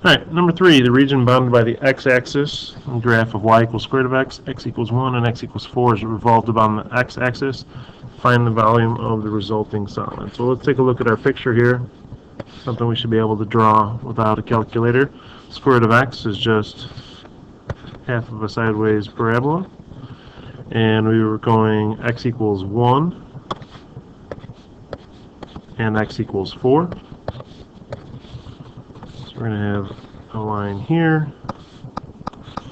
Alright, number 3, the region bounded by the x-axis, graph of y equals square root of x equals 1, and x equals 4 is revolved about the x-axis. Find the volume of the resulting solid. So let's take a look at our picture here. Something we should be able to draw without a calculator. Square root of x is just half of a sideways parabola. And we were going x equals 1 and x equals 4. We're going to have a line here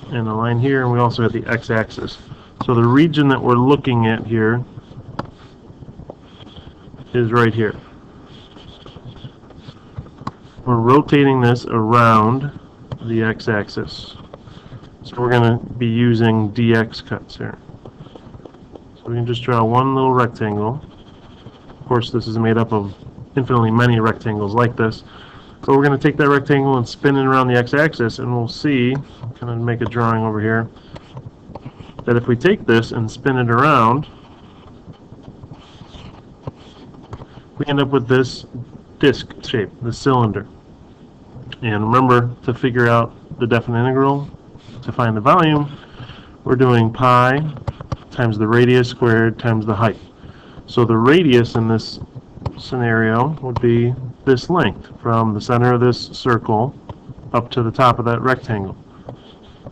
and a line here, and we also have the x-axis. So the region that we're looking at here is right here. We're rotating this around the x-axis. So we're going to be using dx cuts here. So we can just draw one little rectangle. Of course, this is made up of infinitely many rectangles like this. So we're going to take that rectangle and spin it around the x-axis, and we'll see, I'm going to make a drawing over here, that if we take this and spin it around, we end up with this disc shape, this cylinder. And remember, to figure out the definite integral, to find the volume, we're doing pi times the radius squared times the height. So the radius in this scenario would be this length from the center of this circle up to the top of that rectangle.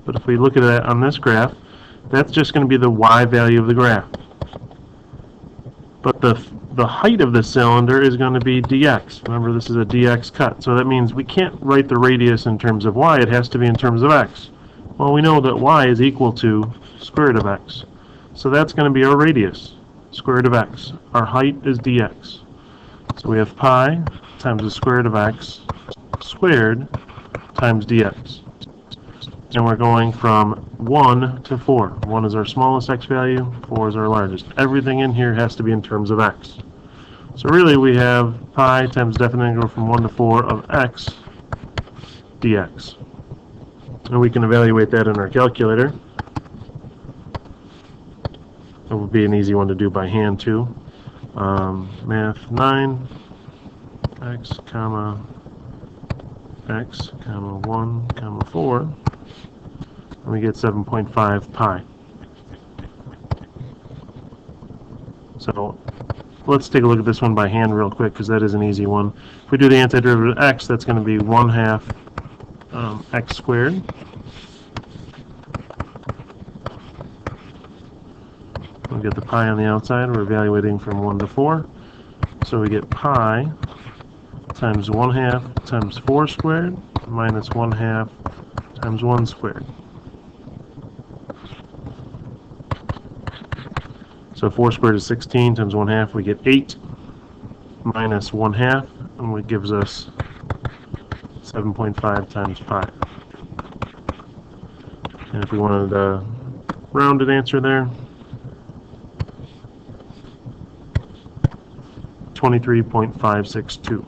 But if we look at it on this graph, that's just going to be the y value of the graph. But the height of the cylinder is going to be dx. Remember, this is a dx cut. So that means we can't write the radius in terms of y. It has to be in terms of x. Well, we know that y is equal to square root of x. So that's going to be our radius, square root of x. Our height is dx. So we have pi times the square root of x squared times dx. And we're going from 1 to 4. 1 is our smallest x value, 4 is our largest. Everything in here has to be in terms of x. So really we have pi times definite integral from 1 to 4 of x dx. And we can evaluate that in our calculator. It would be an easy one to do by hand too. Math 9, x comma 1 comma 4, and we get 7.5 pi. So let's take a look at this one by hand real quick, because that is an easy one. If we do the antiderivative of x, that's going to be 1/2 x squared. We'll get the pi on the outside. We're evaluating from 1 to 4. So we get pi times 1/2 times 4 squared minus 1/2 times 1 squared. So 4 squared is 16 times 1/2, we get 8 minus 1/2, and it gives us 7.5 times pi. And if we wanted a rounded answer there, 23.562.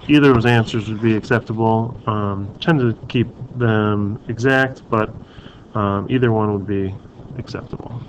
Either of those answers would be acceptable. Tend to keep them exact, but either one would be acceptable.